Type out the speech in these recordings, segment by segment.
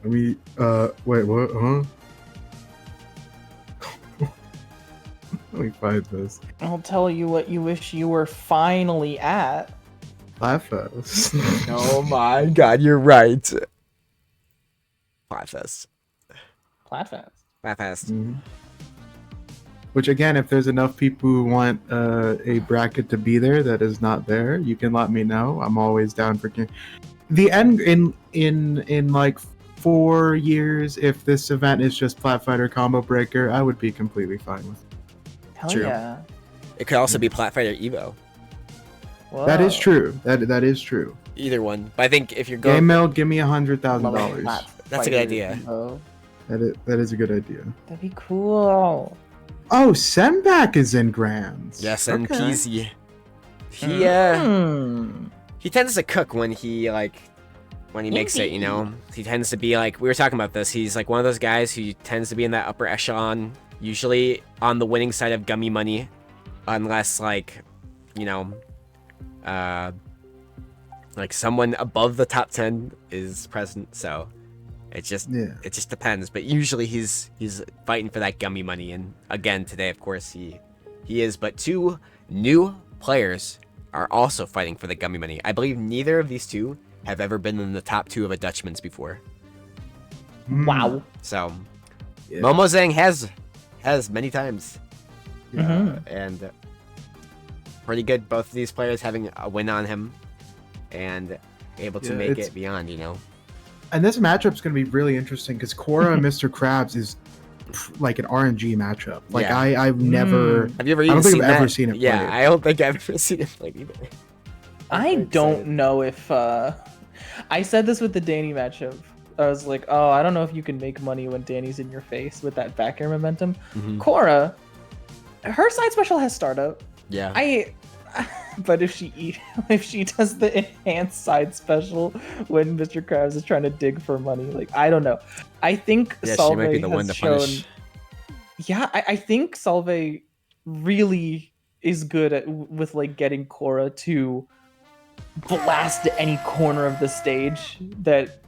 Let me, wait, what, huh? Let me find this. I'll tell you what you wish you were finally at. Flatfest. Oh my god, you're right. Flatfest. Flatfest. Flatfest. Mhm. Which again, if there's enough people who want a bracket to be there that is not there, you can let me know. I'm always down for the end in like 4 years. If this event is just Flat Fighter Combo Breaker, I would be completely fine with it. Hell True. yeah. It could also be Flatfighter Evo. Whoa. That is true. That is true. Either one. But I think if you're going... Game Mail, give me Love $100,000. Flat That's a good Fighter idea. Evo. That is a good idea. That'd be cool. Oh, Sembak is in Grands. Yes, and Okay. Peasy. He tends to cook when he makes it, you know? He tends to be like, we were talking about this, he's like one of those guys who tends to be in that upper echelon, usually on the winning side of gummy money, unless like, you know, like someone above the top 10 is present, so it just depends, but usually he's fighting for that gummy money. And again, today, of course, he is, but 2 new players are also fighting for the gummy money. I believe neither of these 2 have ever been in the top 2 of a DUTCHMAN'S before. Wow. So, Yeah. Momozang has many times. Yeah. And pretty good, both of these players having a win on him and able to make it beyond, you know? And this matchup's going to be really interesting because Korra and Mr. Krabs is like an RNG matchup. Like Yeah. I've never. Have you ever I even don't think seen I've that? ever seen it Yeah, played. I don't think I've ever seen it played either. I don't know if I said this with the Danny matchup. I was like, oh, I don't know if you can make money when Danny's in your face with that back air momentum. Korra, her side special has startup. Yeah. But if she does the enhanced side special when Mr. Krabs is trying to dig for money, like I don't know. I think Yeah, Solvé she might be the one to punish. Yeah, I think Solvé really is good with like getting Korra to blast any corner of the stage that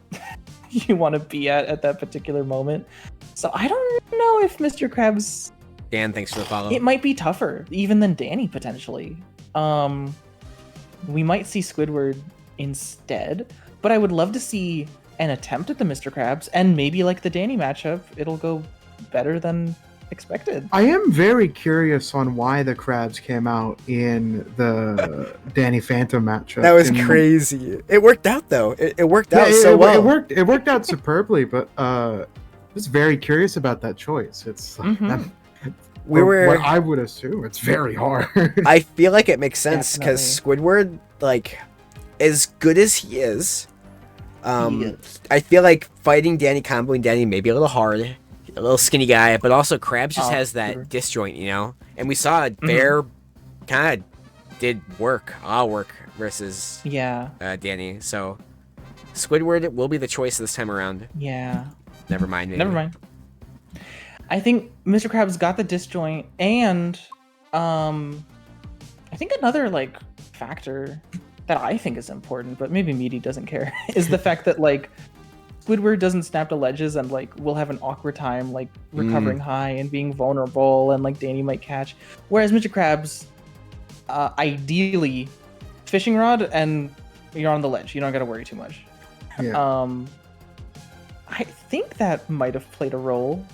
you want to be at that particular moment. So I don't know if Mr. Krabs. Dan, thanks for the follow. It might be tougher even than Danny potentially. We might see Squidward instead, but I would love to see an attempt at the Mr. Krabs, and maybe like the Danny matchup, it'll go better than expected. I am very curious on why the Krabs came out in the Danny Phantom matchup. That was crazy. It worked out though. It worked out well. well. It worked out superbly, but I was very curious about that choice. It's what I would assume it's very hard. I feel like it makes sense because Squidward, like, as good as he is, I feel like fighting Danny, comboing Danny may be a little hard, a little skinny guy, but also Krabs just has that disjoint, you know. And we saw Bear kind of did work, versus Danny. So Squidward will be the choice this time around. Yeah. Never mind. I think Mr. Krabs got the disjoint, and I think another like factor that I think is important, but maybe Miity doesn't care, is the fact that like Squidward doesn't snap to ledges and like will have an awkward time like recovering high and being vulnerable, and like Danny might catch. Whereas Mr. Krabs, ideally, fishing rod and you're on the ledge. You don't got to worry too much. Yeah. I think that might have played a role.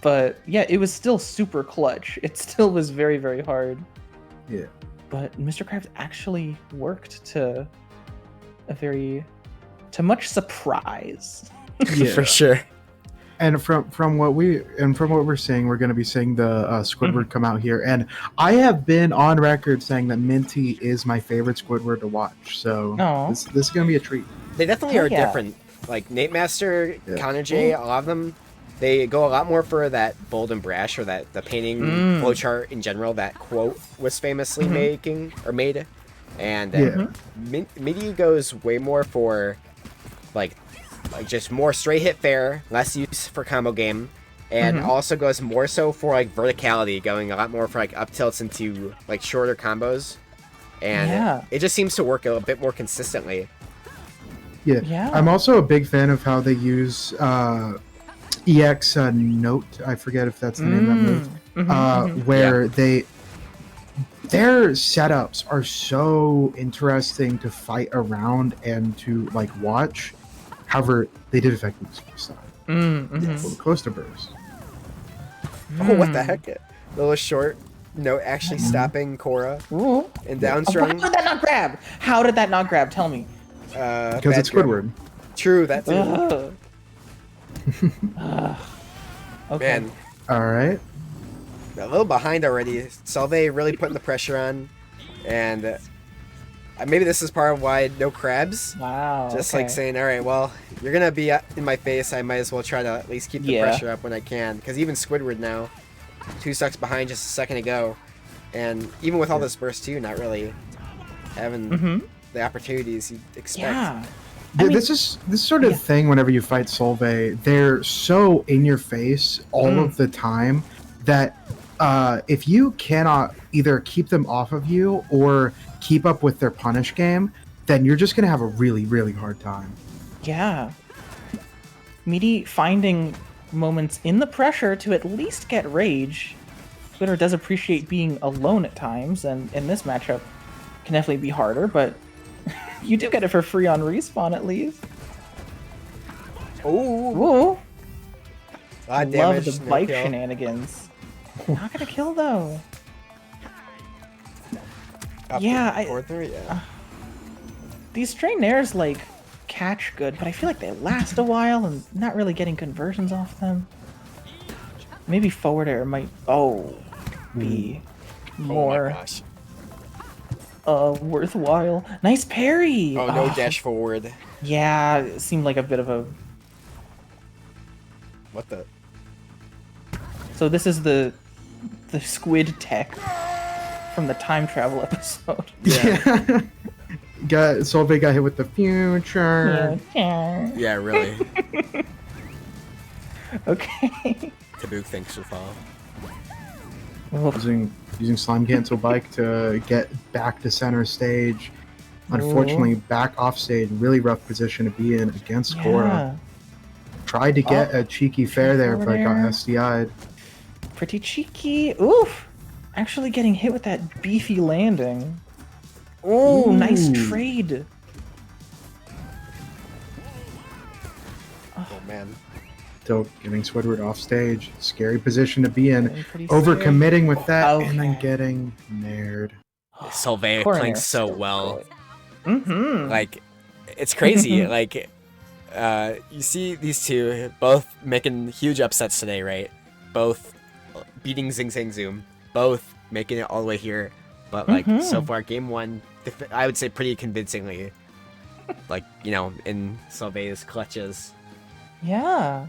But yeah, it was still super clutch. It still was very, very hard. Yeah. But Mr. Krabs actually worked to much surprise. Yeah. For sure. And from what we're seeing, we're going to be seeing the Squidward come out here. And I have been on record saying that Miity is my favorite Squidward to watch. So this is going to be a treat. They definitely are different. Like Nate Master, Connor J, a lot of them. They go a lot more for that bold and brash, or the painting flowchart in general that Quote was famously made. And Miity goes way more for like just more straight hit fair, less use for combo game, and also goes more so for like verticality, going a lot more for like up tilts into like shorter combos, and it just seems to work a bit more consistently. Yeah. I'm also a big fan of how they use EX Note. I forget if that's the name of that move. Where their setups are so interesting to fight around and to like watch. However, they did affect me this time. Yes. Close to burst. Oh, what the heck? A little short note actually stopping Korra and downstrung. How did that not grab? How did that not grab? Tell me. Because it's Squidward. True, that too. Okay. Man, Alright. a little behind already. Solvé really putting the pressure on, and maybe this is part of why no Krabs. Wow. Just like saying, all right, well, you're gonna be in my face. I might as well try to at least keep the pressure up when I can. Because even Squidward now, 2 stocks behind just a second ago, and even with all this burst too, not really having the opportunities you'd expect. Yeah. This is sort of thing whenever you fight Solvé, they're so in your face all of the time that if you cannot either keep them off of you or keep up with their punish game, then you're just going to have a really, really hard time. Yeah. Miity finding moments in the pressure to at least get rage. Twitter does appreciate being alone at times, and in this matchup can definitely be harder, but you do get it for free on Respawn at least. Ooh. I love the bike shenanigans. Not gonna kill though. These stray nairs like catch good, but I feel like they last a while and not really getting conversions off them. Maybe forward air might be more worthwhile. Nice parry. Oh, no dash forward. Yeah, it seemed like a bit of a. What the? So this is the squid tech from the time travel episode. Yeah. Solvé got hit with the future. Yeah, really. Okay. Tabuk thinks so far. Using slime cancel bike to get back to center stage. Unfortunately, back off stage, really rough position to be in against Korra. Tried to get a cheeky fair there, but got SDI'd. Pretty cheeky. Oof! Actually getting hit with that beefy landing. Oh, nice trade. Oh man. Still getting Squidward off stage. Scary position to be in. Overcommitting with that and then getting nared. Solvé playing so well. Like, it's crazy. Like, you see these two both making huge upsets today, right? Both beating Zing Zang Zoom. Both making it all the way here. But, like, so far, game one, I would say pretty convincingly. Like, you know, in Solvé's clutches. Yeah.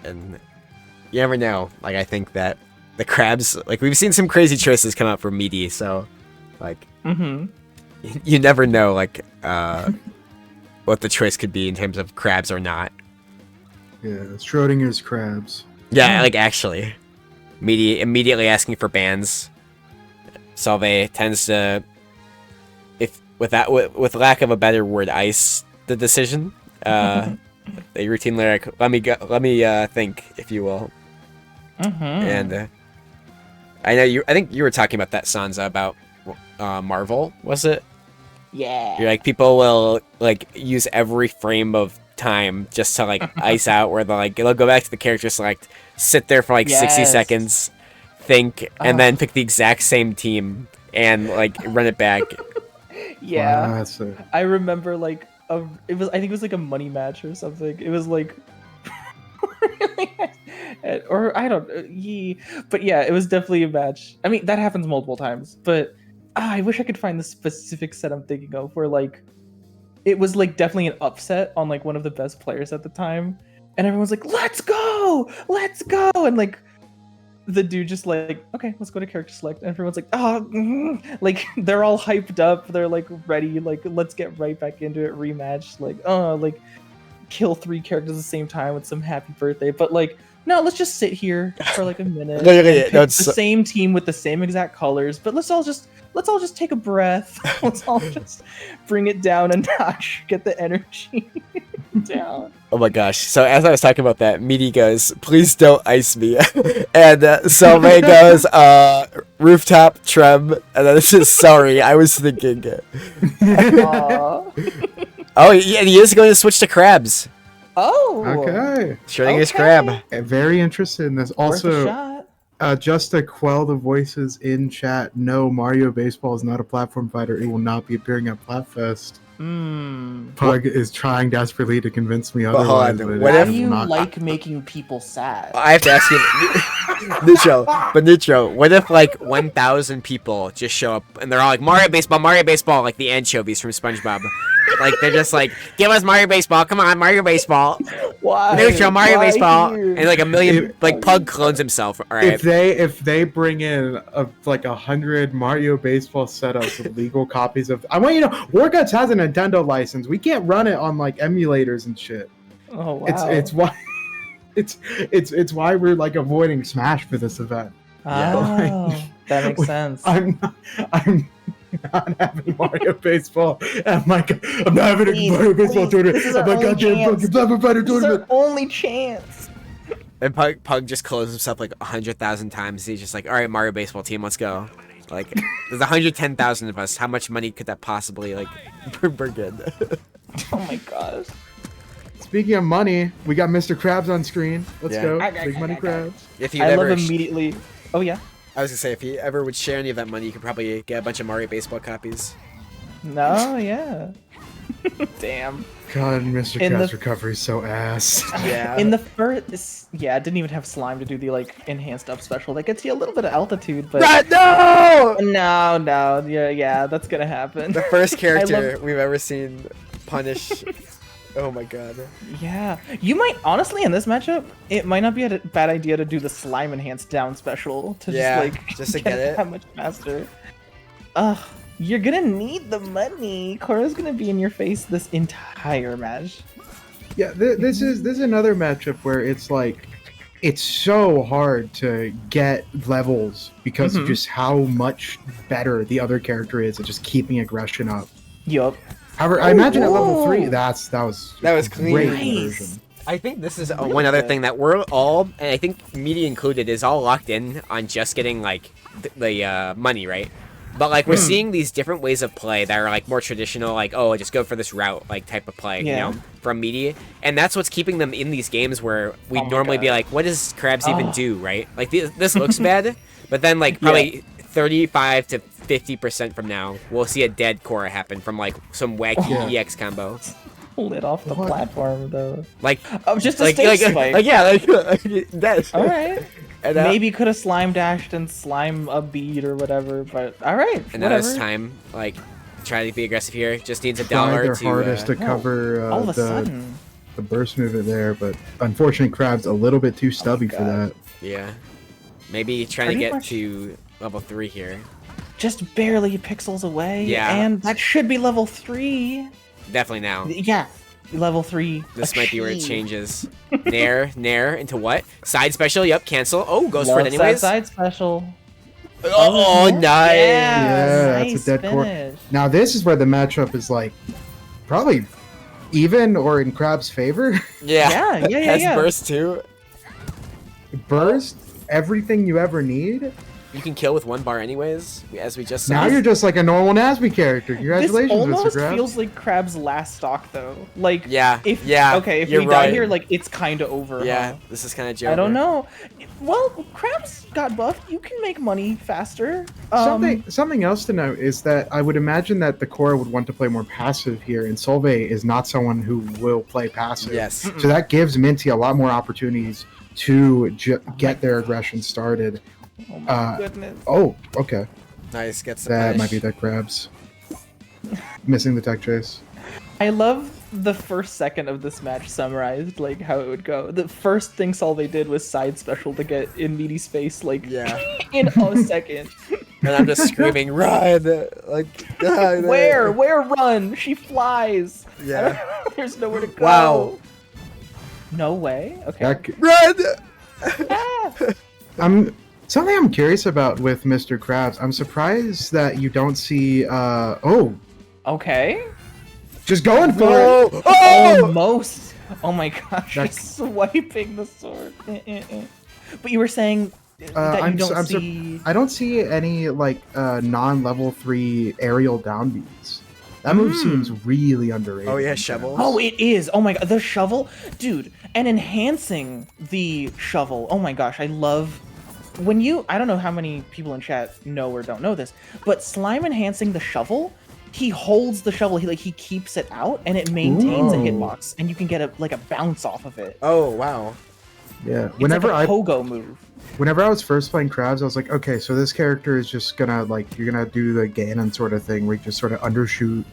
And you never know. Like, I think that the Krabs, like, we've seen some crazy choices come out from Miity, so, like, you never know, like, what the choice could be in terms of Krabs or not. Yeah, Schrodinger's Krabs. Yeah, like, actually. Miity immediately asking for bans. Solvé tends to, with lack of a better word, ice the decision. The routine lyric, let me think, if you will. And I think you were talking about that, Sansa, about Marvel, was it? Yeah. You're like, people will like use every frame of time just to like ice out, where they'll go back to the character select, sit there for like 60 seconds, think, and then pick the exact same team and like run it back. Yeah. Wow, I remember like I think it was like a money match or something. It was like or I don't but yeah, it was definitely a match. I mean, that happens multiple times, but I wish I could find the specific set I'm thinking of where like it was like definitely an upset on like one of the best players at the time, and everyone's like, let's go, and like the dude just like, okay, let's go to character select, and everyone's like, like they're all hyped up, they're like ready, like let's get right back into it, rematch, like like kill 3 characters at the same time with some happy birthday, but like no, let's just sit here for like a minute. Literally, the same team with the same exact colors, but let's let's all just take a breath. Let's all just bring it down a notch. Get the energy down. Oh my gosh. So as I was talking about that, Miity goes, please don't ice me. And Solvé goes, rooftop trem. And then this is sorry, I was thinking. Oh, yeah, he is going to switch to Krabs. Oh. Okay. Showing his crab. Very interested in this. Worth a Also, shot. just to quell the voices in chat, no, Mario Baseball is not a platform fighter. It will not be appearing at Splatfest. Pug is trying desperately to convince me But hold otherwise. on, But what Why if- do you not, like making people sad? I have to ask you, Nitro, what if like 1,000 people just show up and they're all like Mario Baseball, like the anchovies from SpongeBob. Like they're just like, give us Mario Baseball, come on, Mario Baseball. Why? Nitro, Mario Why Baseball, here? and like a million, like Pug clones himself. All right. if they bring in like 100 Mario Baseball setups with legal copies of, I want you to know, Warguts has a Nintendo license. We can't run it on like emulators and shit. Oh wow. It's why it's why we're like avoiding Smash for this event. Oh, that makes sense. I'm not having Mario Baseball. I'm like, I'm not having a Mario Baseball tournament. This is I'm our like, only goddamn chance. fucking Blabber Fighter This is tournament. our only chance. And Pug just closed himself like 100,000 times. He's just like, all right, Mario Baseball team, let's go. Like, there's 110,000 of us. How much money could that possibly like bring in? Oh my gosh. Speaking of money, we got Mr. Krabs on screen. Let's Yeah. go. Big money Krabs. If you I ever, love immediately. Oh yeah. I was gonna say, if you ever would share any of that money, you could probably get a bunch of Mario Baseball copies. No, yeah. Damn. God, Mr. In Krabs the- recovery is so ass. Yeah. In the first, yeah, it didn't even have slime to do the like enhanced up special. That gets you a little bit of altitude, but No! no, yeah, that's gonna happen. The first character love- we've ever seen punish. Oh my god. Yeah, you might honestly in this matchup, it might not be a bad idea to do the slime enhanced down special to Yeah, just like just to get it. that much faster. Ugh, you're gonna need the money. Korra's gonna be in your face this entire match. Yeah, this is another matchup where it's like, it's so hard to get levels because of just how much better the other character is at just keeping aggression up. Yup. However, I imagine at level 3, Whoa. that was clean. great Nice. conversion. I think this is one other thing that we're all, and I think Miity included, is all locked in on just getting like the money, right? But like we're seeing these different ways of play that are like more traditional, like oh, just go for this route, like type of play, Yeah. you know, from Miity, and that's what's keeping them in these games where we'd Oh my normally be God. like, what does Krabs even Oh. do, right? Like this looks bad, but then like probably 35 to 50% from now, we'll see a dead Korra happen from like some wacky Yeah. EX combo, Lit off the What? platform though. like Oh, just a like stage spike. that. All right. And Maybe could have slime dashed and slime a bead or whatever, but all right. And now whatever. it's time, like, try to be aggressive here. Just needs a Try dollar their to. hardest to No, cover All of a the sudden. burst movement there, but unfortunately, Krabs a little bit too stubby for God. that. Yeah. Maybe trying to Pretty get much- to level 3 here. Just barely pixels away. Yeah. And that should be level 3. Definitely now. Yeah. Level 3. This might be where it achieved. changes. Nair into what? Side special. Yep. Cancel. Oh, goes for it Loves that anyways. side special. Oh, nice. Yeah, that's a nice dead core. finish. Now this is where the matchup is like probably even or in Krabs' favor. Yeah. Yeah. Has burst too. Burst, everything you ever need. You can kill with 1 bar anyways, as we just saw. Now you're just like a normal Nasby character. This Congratulations, Mr. almost Krabs. feels like Krabs' last stock though. Like Yeah. if yeah. okay, if you're we die right. here, like it's kind of over. Yeah. huh? This is kind of joke. I don't know. Well, Krabs got buffed. You can make money faster. Something else to note is that I would imagine that the Korra would want to play more passive here, and Solvé is not someone who will play passive. Yes. So that gives Miity a lot more opportunities to get their aggression started. Oh my goodness. Oh, okay. Nice. Gets the That punish. might be that Krabs. Missing the tech chase. I love the first second of this match summarized, like how it would go. The first thing Solvé did was side special to get in Miity's face, like Yeah. in a second. And I'm just screaming, run! Like, Where run? She flies. Yeah. There's nowhere to go. Wow. No way. Okay. That c- Run! Ah! Something I'm curious about with Mr. Krabs, I'm surprised that you don't see, Okay. just going for it! Oh! Oh! Almost. Oh my gosh, That's- he's swiping the sword. But you were saying that you don't see... I don't see any, like, non-level 3 aerial down beats. That move seems really underrated. Oh yeah, shovel. Oh, it is. Oh my god, the shovel, dude, and enhancing the shovel. Oh my gosh, I love when you. I don't know how many people in chat know or don't know this, but slime enhancing the shovel. He holds the shovel. He keeps it out, and it maintains a hitbox, and you can get a bounce off of it. Oh wow. Yeah. It's like a pogo move. Whenever I was first playing Krabs, I was like, okay, so this character is just gonna you're gonna do the Ganon sort of thing, where you just sort of undershoot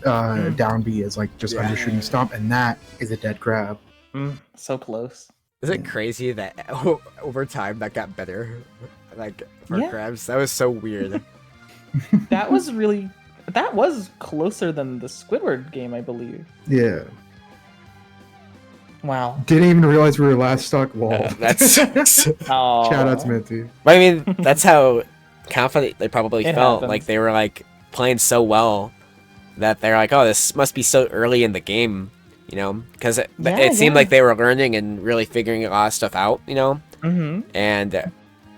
down B as like just undershooting stomp, and that is a dead crab. So close. Is it crazy that over time that got better? Like for Yeah. Krabs, that was so weird. That was closer than the Squidward game, I believe. Yeah. Wow. Didn't even realize we were last stock wall. That sucks. Oh. Shout out to Miity. But I mean, that's how confident they probably It felt. happens. Like they were like playing so well that they're like, oh, this must be so early in the game, you know? Because it seemed like they were learning and really figuring a lot of stuff out, you know? Mm-hmm. And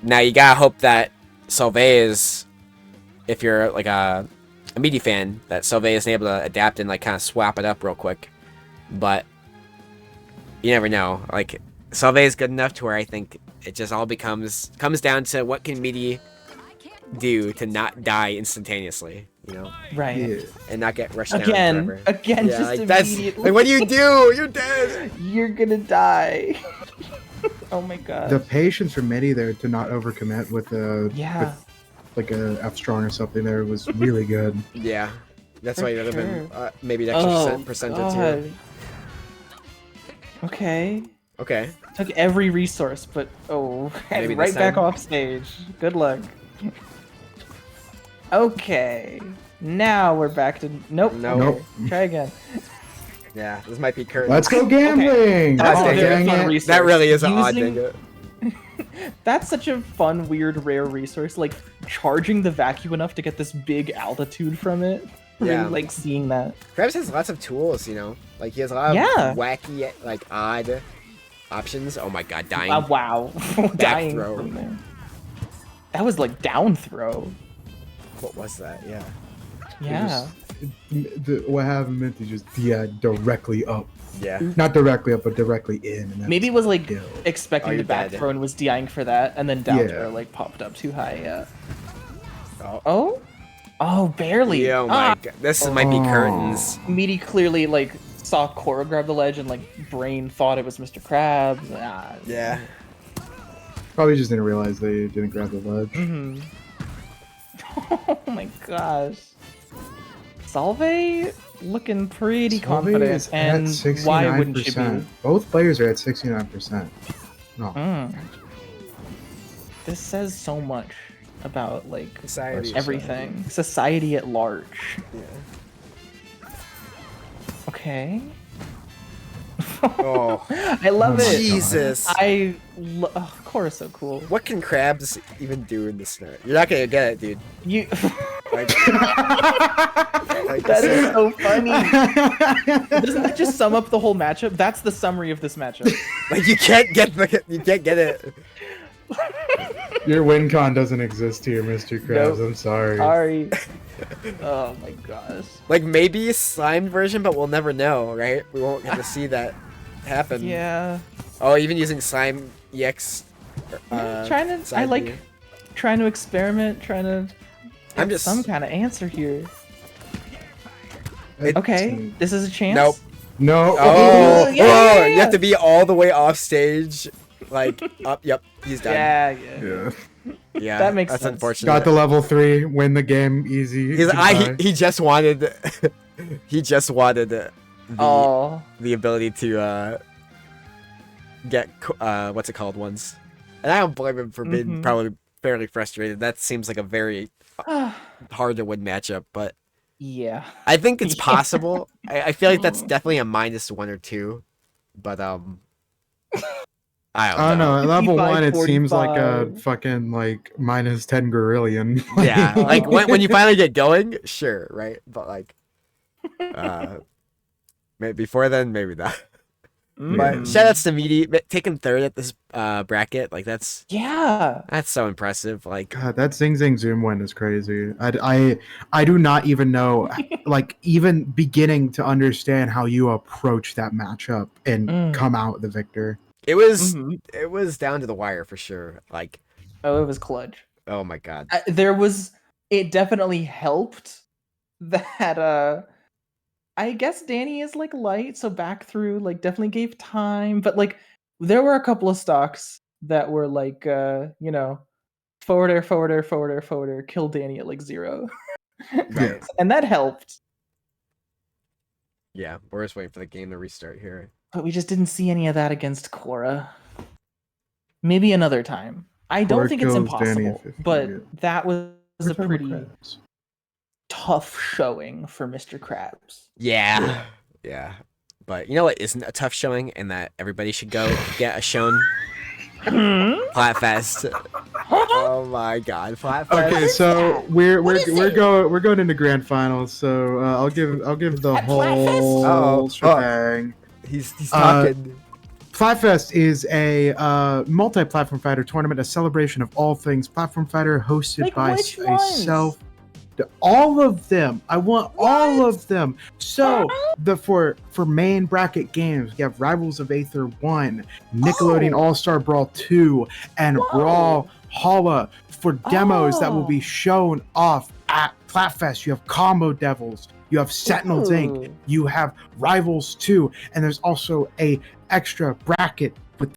now you gotta hope that solvé is, if you're like a Miity fan, that solvé is able to adapt and like kind of swap it up real quick. But you never know. Like solvé is good enough to where I think it just all comes down to what can Miity do to not die instantaneously, you know, Right. Yeah. and not get rushed down forever. Again, Yeah, just like that's immediately. like what do you do? You're dead. You're gonna die. Oh my god. The patience for Miity there to not overcommit with Yeah. with, like a F strong or something there was really good. Yeah, that's For why you would have been maybe an Oh, extra percentage God. here. Okay. Okay. Took every resource, but Maybe right this back time. off stage. Good luck. Okay. Now we're back to nope. No. Nope. Try again. Yeah, this might be curtains. Let's go gambling! That's Oh, a very dang fun it. resource. That really is an odd Using- thing. That's such a fun, weird, rare resource. Like charging the vacuum enough to get this big altitude from it. Yeah. Really like seeing that. Krabs has lots of tools, you know. Like he has a lot of Yeah. wacky, like odd options. Oh my god, dying. Wow. Dying throw. from there. That was like down throw. What was that? Yeah. Yeah. What happened Miity just directly up. Yeah. Not directly up, but directly in. And that's Maybe it was like kill. expecting Oh, the you're back dead. throw and was DIing for that, and then down Yeah. throw like popped up too high. Yeah. Oh. Oh. Oh, barely. Yeah, oh my god. This might be curtains. Meaty clearly like saw Korra grab the ledge and like brain thought it was Mr. Krabs. Yeah. Probably just didn't realize they didn't grab the ledge. Mm-hmm. Oh my gosh. Solvé looking pretty Solvé confident, is at and why wouldn't she be? 69%. Both players are at 69%. No. This says so much about like Society. everything, society at large. Yeah. Okay. Oh. I love Oh my it. Jesus. Korra's so cool. What can Krabs even do in this scenario? You're not gonna get it, dude. You. Like, That is so funny. Doesn't that just sum up the whole matchup? That's the summary of this matchup. like you can't get it. Your win con doesn't exist here, Mr. Krabs. Nope. I'm sorry. Sorry. Oh my gosh. Like maybe a slime version, but we'll never know, right? We won't get to see that happen. Yeah. Oh, even using slime EX. Trying to. I side like view. trying to experiment. Trying to. I'm get just- some kind of answer here. It- Okay, this is a chance. Nope. No. Oh, yeah. You have to be all the way off stage, like up. Yep, he's done. Yeah. Yeah. Yeah, That makes that's sense. unfortunate. Got the level 3, win the game, easy. goodbye. He just wanted, he just wanted Oh. the ability to get what's it called once, and I don't blame him for being Mhm. probably fairly frustrated. That seems like a very hard to win matchup, but Yeah. I think it's Yeah. possible. I feel like that's definitely a -1 or 2, but I I don't know. At level 55, 1, it seems like a 45. fucking like minus 10 gorillion. Yeah, like when you finally get going, sure, right? But like, maybe before then, maybe not. But shoutouts to Miity taking third at this bracket. Like that's so impressive. Like God, that Zing Zing Zoom win is crazy. I do not even know, like even beginning to understand how you approach that matchup and come out the victor. it was down to the wire for sure. Like Oh, it was clutch. oh my god. It definitely helped that I guess Danny is like light, so back through like definitely gave time, but like there were a couple of stocks that were like you know, forward air, kill Danny at like 0. Right. And that helped. Yeah, we're just waiting for the game to restart here. But we just didn't see any of that against Korra. Maybe another time. I don't Korra think it's kills Danny impossible, at 50, but yeah. that was a pretty Krabs. tough showing for Mr. Krabs. Yeah. Yeah. But you know what isn't a tough showing and that everybody should go get a shown? Flatfest. Oh my god, Flatfest. Okay, so we're going into grand finals. So I'll give the At whole Uh-oh. shebang. He's talking. Flatfest is a multi-platform fighter tournament, a celebration of all things platform fighter, hosted Like by which a ones? self. All of them. I want all of them. So for main bracket games, we have Rivals of Aether 1, Nickelodeon All-Star Brawl 2, and Brawl Holla. For demos that will be shown off at Flatfest, you have Combo Devils, you have Sentinels Inc., you have Rivals 2, and there's also a extra bracket